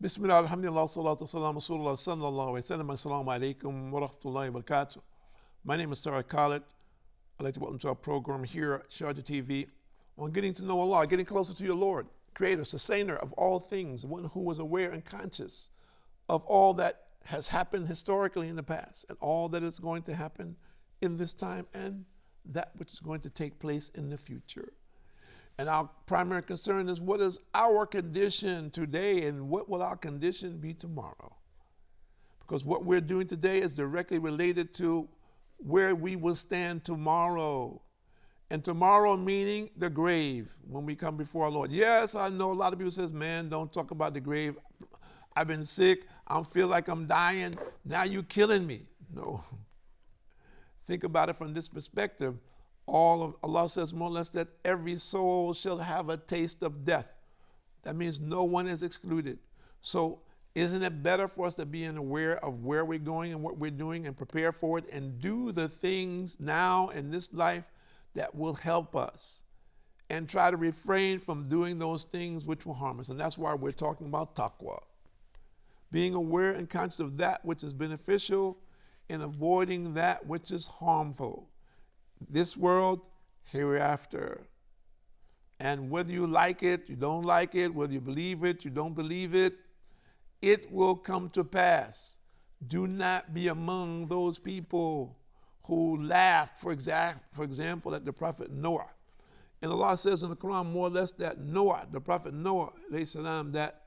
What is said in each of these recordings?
Bismillah, alhamdulillah, salatu salam, rasulullah, sallallahu alayhi wa sallam, assalamu alaikum wa rahmatullahi wa barakatuh. My name is Tahir Khalid. I'd like to welcome to our program here at Sharjah TV on getting to know Allah, getting closer to your Lord, creator, sustainer of all things, one who was aware and conscious of all that has happened historically in the past and all that is going to happen in this time and that which is going to take place in the future. And our primary concern is what is our condition today and what will our condition be tomorrow? Because what we're doing today is directly related to where we will stand tomorrow. And tomorrow meaning the grave when we come before our Lord. Yes, I know a lot of people says, man, don't talk about the grave. I've been sick. I feel like I'm dying. Now you're killing me. No. Think about it from this perspective. All of Allah says more or less that every soul shall have a taste of death. That means no one is excluded. So isn't it better for us to be aware of where we're going and what we're doing and prepare for it and do the things now in this life that will help us and try to refrain from doing those things which will harm us? And that's why we're talking about taqwa. Being aware and conscious of that which is beneficial and avoiding that which is harmful. This world, hereafter. And whether you like it, you don't like it, whether you believe it, you don't believe it, it will come to pass. Do not be among those people who laughed, for example, at the Prophet Noah. And Allah says in the Quran more or less that Noah, the Prophet Noah, salam, that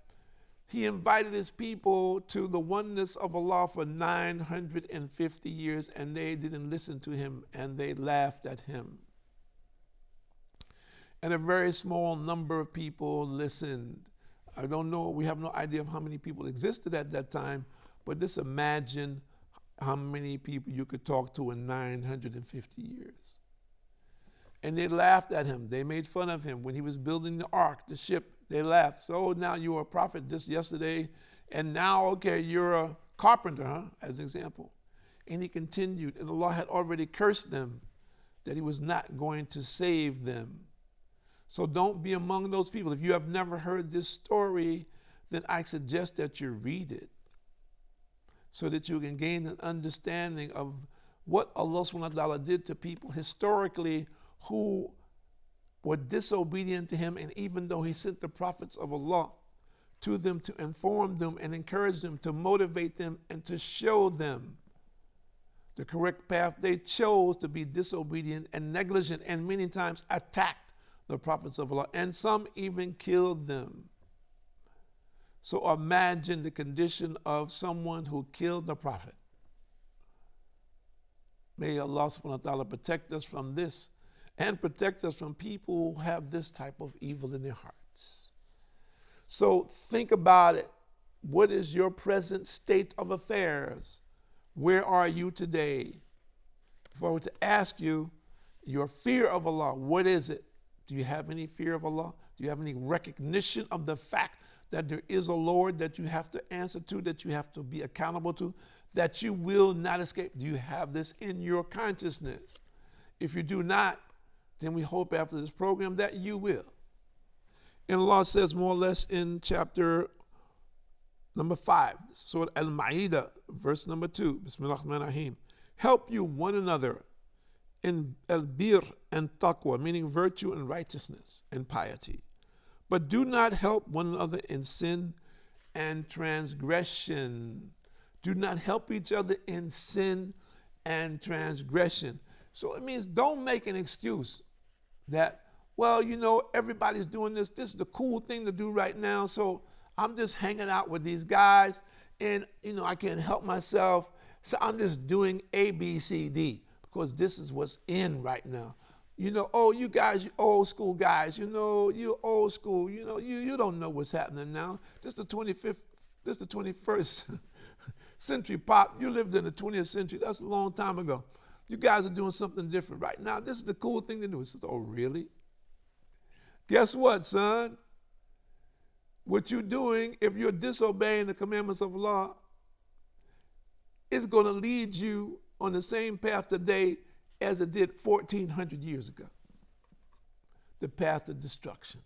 he invited his people to the oneness of Allah for 950 years and they didn't listen to him and they laughed at him. And a very small number of people listened. I don't know, we have no idea of how many people existed at that time, but just imagine how many people you could talk to in 950 years. And they laughed at him. They made fun of him when he was building the ark, the ship. They laughed. So now you were a prophet just yesterday, and now, okay, you're a carpenter, huh? As an example. And he continued, and Allah had already cursed them that he was not going to save them. So don't be among those people. If you have never heard this story, then I suggest that you read it so that you can gain an understanding of what Allah subhanahu wa ta'ala did to people historically who were disobedient to him, and even though he sent the prophets of Allah to them to inform them and encourage them, to motivate them and to show them the correct path, they chose to be disobedient and negligent and many times attacked the prophets of Allah, and some even killed them. So imagine the condition of someone who killed the prophet. May Allah subhanahu wa ta'ala protect us from this and protect us from people who have this type of evil in their hearts. So think about it. What is your present state of affairs? Where are you today? If I were to ask you, your fear of Allah, what is it? Do you have any fear of Allah? Do you have any recognition of the fact that there is a Lord that you have to answer to, that you have to be accountable to, that you will not escape? Do you have this in your consciousness? If you do not, then we hope after this program that you will. And Allah says more or less in chapter number 5, Surah Al-Ma'idah, verse number 2, Bismillah ar-Rahman ar-Rahim. Help you one another in al-bir and taqwa, meaning virtue and righteousness and piety. But do not help one another in sin and transgression. Do not help each other in sin and transgression. So it means don't make an excuse that, well, you know, everybody's doing this. This is the cool thing to do right now. So I'm just hanging out with these guys and, you know, I can't help myself. So I'm just doing A, B, C, D because this is what's in right now. You know, oh, you guys, you old school guys, you know, you old school, you know, you don't know what's happening now. This the 21st century pop. You lived in the 20th century. That's a long time ago. You guys are doing something different right now. This is the cool thing to do. He says, oh, really? Guess what, son? What you're doing, if you're disobeying the commandments of Allah, is going to lead you on the same path today as it did 1,400 years ago. The path of destruction.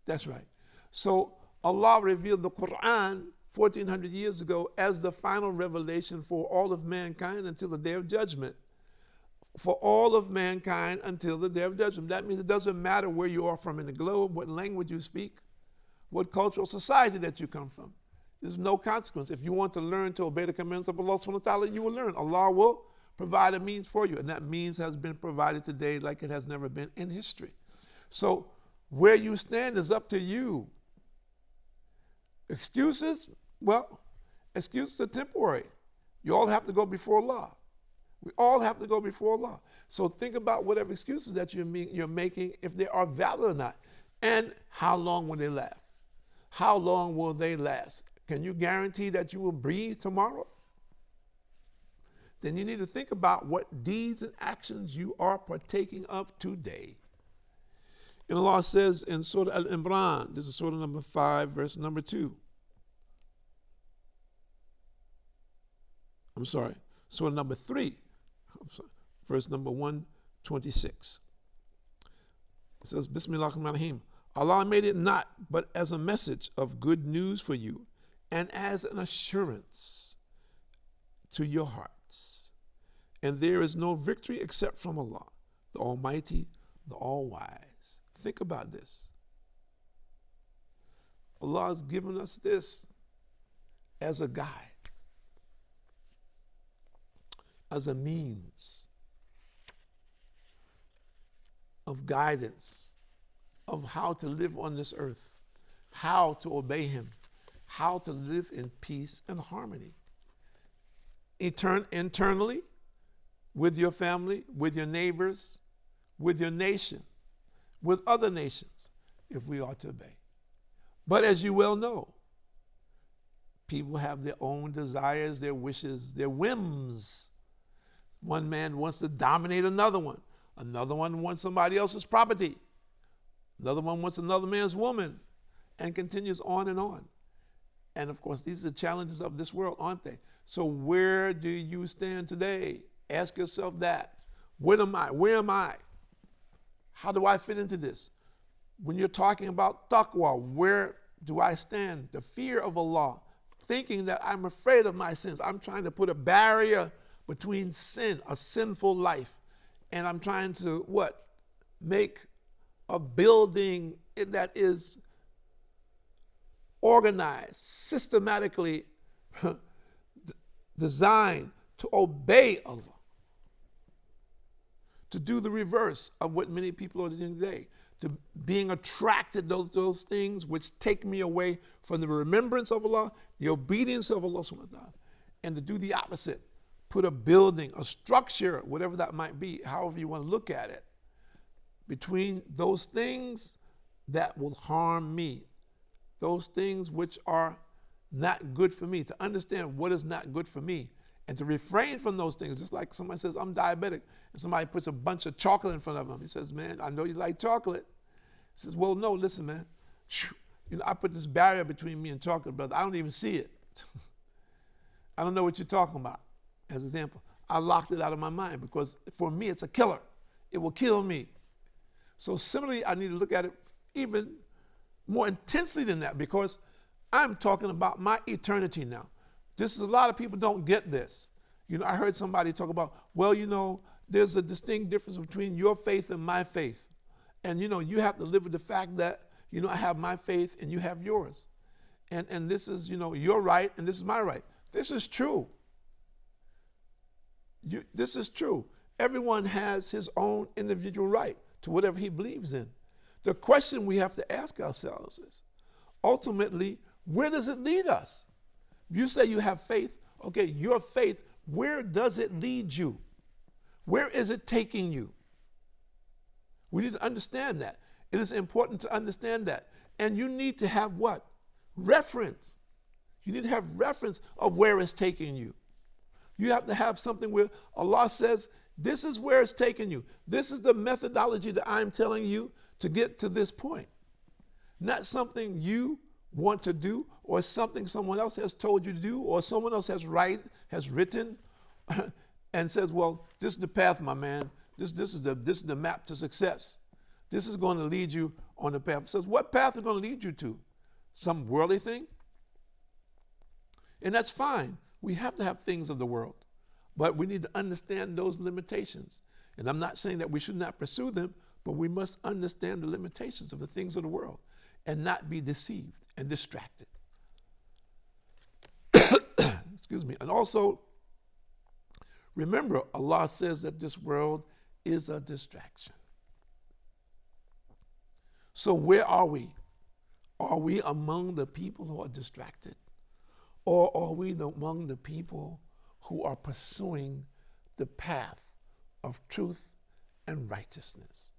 That's right. So Allah revealed the Quran 1400 years ago as the final revelation for all of mankind until the day of judgment. For all of mankind until the day of judgment. That means it doesn't matter where you are from in the globe, what language you speak, what cultural society that you come from. There's no consequence. If you want to learn to obey the commandments of Allah subhanahu wa ta'ala, you will learn. Allah will provide a means for you. And that means has been provided today like it has never been in history. So where you stand is up to you. Excuses? Well, excuses are temporary. You all have to go before Allah. We all have to go before Allah. So think about whatever excuses that you're making, if they are valid or not. And how long will they last? How long will they last? Can you guarantee that you will breathe tomorrow? Then you need to think about what deeds and actions you are partaking of today. And Allah says in Surah Al-Imran, this is Surah number 5, verse number 2. I'm sorry, Surah number 3, verse number 126. It says, Bismillahirrahmanirrahim. Allah made it not but as a message of good news for you and as an assurance to your hearts. And there is no victory except from Allah, the Almighty, the All-Wise. Think about this. Allah has given us this as a guide, as a means of guidance, of how to live on this earth, how to obey Him, how to live in peace and harmony. Internally, with your family, with your neighbors, with your nation, with other nations, if we are to obey. But as you well know, people have their own desires, their wishes, their whims. One man wants to dominate another one. Another one wants somebody else's property. Another one wants another man's woman, and continues on and on. And of course, these are the challenges of this world, aren't they? So where do you stand today? Ask yourself that. Where am I? Where am I? How do I fit into this? When you're talking about taqwa, where do I stand? The fear of Allah, thinking that I'm afraid of my sins. I'm trying to put a barrier between sin, a sinful life, and I'm trying to, what? Make a building that is organized, systematically designed to obey Allah, to do the reverse of what many people are doing today, to being attracted to those things which take me away from the remembrance of Allah, the obedience of Allah subhanahu wa ta'ala, and to do the opposite. Put a building, a structure, whatever that might be, however you want to look at it, between those things that will harm me, those things which are not good for me, to understand what is not good for me, and to refrain from those things. Just like somebody says, I'm diabetic, and somebody puts a bunch of chocolate in front of them. He says, man, I know you like chocolate. He says, well, no, listen, man. I put this barrier between me and chocolate, brother. I don't even see it. I don't know what you're talking about. As an example, I locked it out of my mind because for me, it's a killer. It will kill me. So similarly, I need to look at it even more intensely than that, because I'm talking about my eternity now. This is, a lot of people don't get this. I heard somebody talk about, well, there's a distinct difference between your faith and my faith. And, you have to live with the fact that, I have my faith and you have yours. And this is, your right and this is my right. This is true. This is true. Everyone has his own individual right to whatever he believes in. The question we have to ask ourselves is, ultimately, where does it lead us? You say you have faith. Okay, your faith, where does it lead you? Where is it taking you? We need to understand that. It is important to understand that. And you need to have what? Reference. You need to have reference of where it's taking you. You have to have something where Allah says, this is where it's taking you. This is the methodology that I'm telling you to get to this point. Not something you want to do, or something someone else has told you to do, or someone else has written and says, well, this is the path, my man. This is the map to success. This is going to lead you on the path. It says, what path is going to lead you to? some worldly thing. And that's fine. We have to have things of the world. But we need to understand those limitations. And I'm not saying that we should not pursue them, but we must understand the limitations of the things of the world and not be deceived and distracted. Excuse me. And also, remember, Allah says that this world is a distraction. So where are we? Are we among the people who are distracted? Or are we among the people who are pursuing the path of truth and righteousness?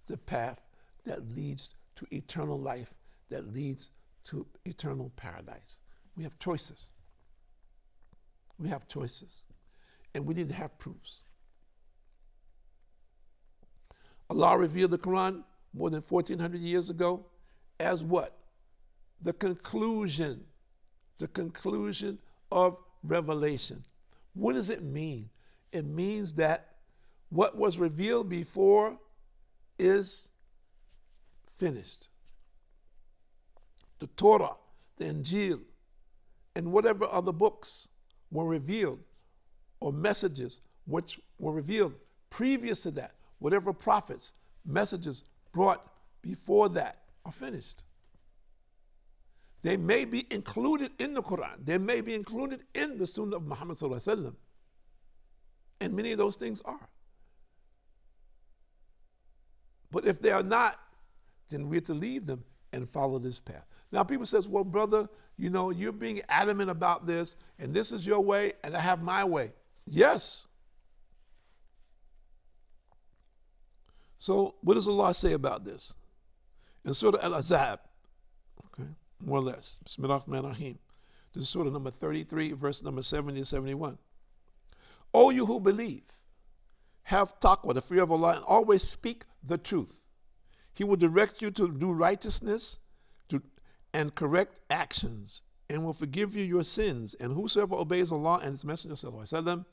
The path that leads to eternal life, that leads to eternal paradise. We have choices. We have choices. And we need to have proofs. Allah revealed the Quran more than 1,400 years ago as what? The conclusion of revelation. What does it mean? It means that what was revealed before is finished. The Torah, the Injil, and whatever other books were revealed, or messages which were revealed previous to that, whatever prophets, messages brought before that are finished. They may be included in the Quran. They may be included in the Sunnah of Muhammad sallallahu alaihi wasallam. And many of those things are. But if they are not, then we're to leave them and follow this path. Now people says, well, brother, you know, you're being adamant about this, and this is your way, and I have my way. Yes. So what does Allah say about this? In Surah Al-Ahzab, okay, more or less, Bismillahir-Rahmanir-Rahim. This is Surah number 33, verse number 70 and 71. O you who believe, have taqwa, the fear of Allah, and always speak the truth. He will direct you to do righteousness and correct actions, and will forgive you your sins. And whosoever obeys Allah and His Messenger sallallahu alaihi wasallam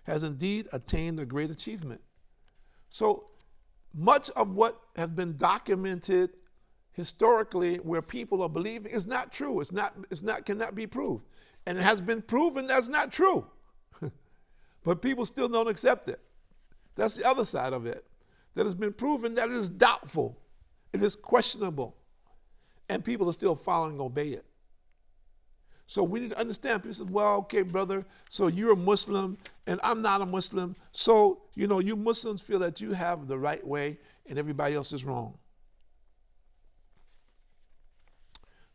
has indeed attained a great achievement. So much of what has been documented historically where people are believing is not true. Cannot be proved. And it has been proven that's not true. But people still don't accept it. That's the other side of it. That has been proven that it is doubtful. It is questionable. And people are still following and obey it. So we need to understand. People say, well, okay, brother, so you're a Muslim and I'm not a Muslim. So, you know, you Muslims feel that you have the right way and everybody else is wrong.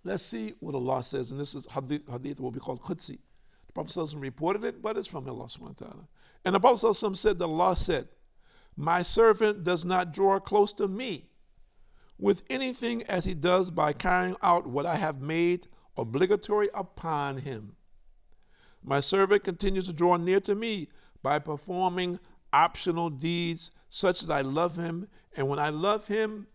Let's see what Allah says. And this is hadith will be called Qudsi. The Prophet ﷺ reported it, but it's from Allah subhanahu wa ta'ala. And the Prophet ﷺ said that Allah said, my servant does not draw close to me with anything as he does by carrying out what I have made obligatory upon him. My servant continues to draw near to me by performing optional deeds such that I love him, and when I love him,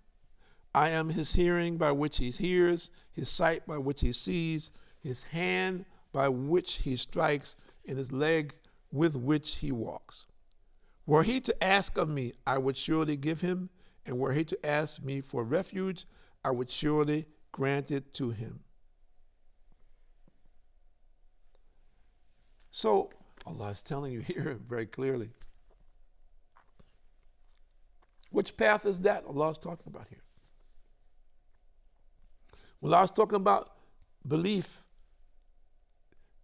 I am his hearing by which he hears, his sight by which he sees, his hand by which he strikes, and his leg with which he walks. Were he to ask of me, I would surely give him, and were he to ask me for refuge, I would surely grant it to him. So Allah is telling you here very clearly. Which path is that Allah is talking about here? Well, Allah is talking about belief.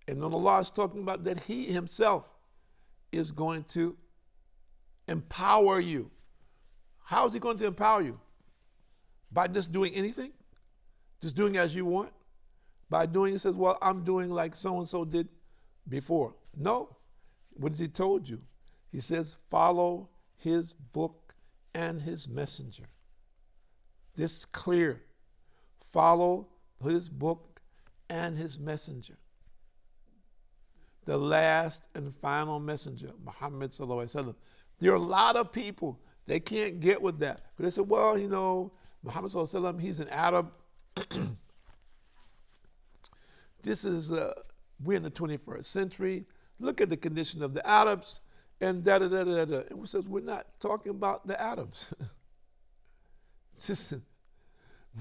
And when Allah is talking about that He Himself is going to empower you. How is He going to empower you? By just doing anything? Just doing as you want? By doing, He says, well, I'm doing like so-and-so did before. No. What has He told you? He says, follow His book and His messenger. This is clear. Follow His book and His messenger. The last and final messenger, Muhammad sallallahu alaihi wasallam. There are a lot of people, they can't get with that. But they say, well, you know, Muhammad sallallahu alaihi wasallam, he's an Arab. This is, we're in the 21st century. Look at the condition of the Arabs and da-da-da-da-da. And we says, we're not talking about the Arabs.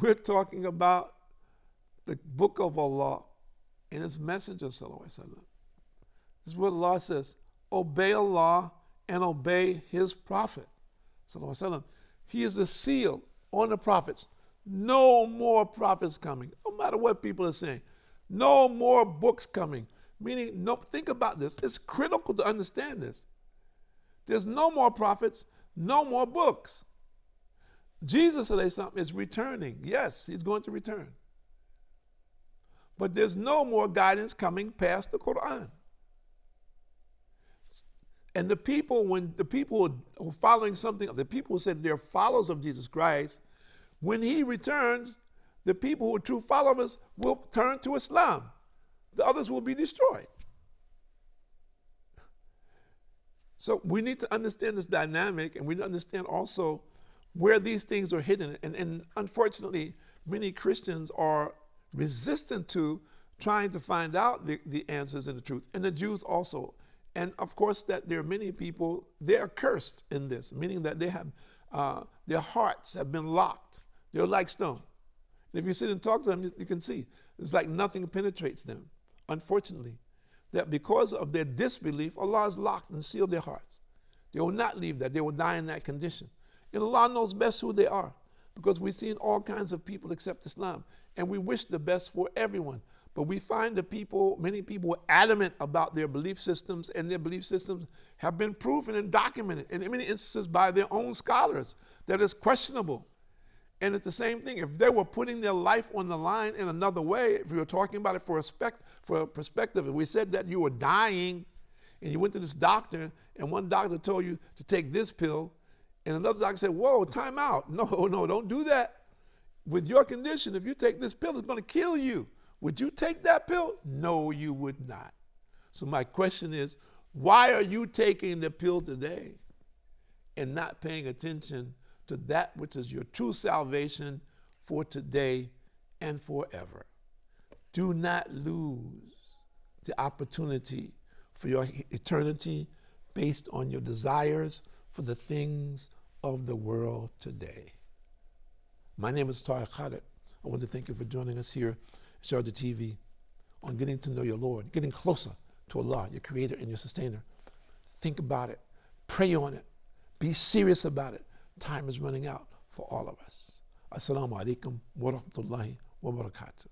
We're talking about the book of Allah and His Messenger, sallallahu alaihi wasallam. This is what Allah says: obey Allah and obey His Prophet, sallallahu alaihi wasallam. He is the seal on the prophets. No more prophets coming, no matter what people are saying. No more books coming. Meaning, no, think about this. It's critical to understand this. There's no more prophets, no more books. Jesus is returning. Yes, He's going to return. But there's no more guidance coming past the Quran. And the people, when the people who are following something, the people who said they're followers of Jesus Christ, when He returns, the people who are true followers will turn to Islam. The others will be destroyed. So we need to understand this dynamic, and we need to understand also where these things are hidden. And unfortunately, many Christians are resistant to trying to find out the answers and the truth. And the Jews also. And of course, that there are many people, they are cursed in this, meaning that they have their hearts have been locked. They're like stone. And if you sit and talk to them, you can see it's like nothing penetrates them. Unfortunately, that because of their disbelief, Allah has locked and sealed their hearts. They will not leave that. They will die in that condition. And Allah knows best who they are, because we've seen all kinds of people accept Islam, and we wish the best for everyone. But we find many people are adamant about their belief systems, and their belief systems have been proven and documented, and in many instances by their own scholars, that is questionable. And it's the same thing. If they were putting their life on the line in another way, if we were talking about it for a perspective, if we said that you were dying and you went to this doctor and one doctor told you to take this pill and another doctor said, whoa, time out. No, don't do that. With your condition, if you take this pill, it's going to kill you. Would you take that pill? No, you would not. So my question is, why are you taking the pill today and not paying attention to that which is your true salvation for today and forever? Do not lose the opportunity for your eternity based on your desires for the things of the world today. My name is Tahir Khalid. I want to thank you for joining us here at Sharjah TV on getting to know your Lord, getting closer to Allah, your creator and your sustainer. Think about it. Pray on it. Be serious about it. Time is running out for all of us. Assalamu alaikum wa rahmatullahi wa barakatuh.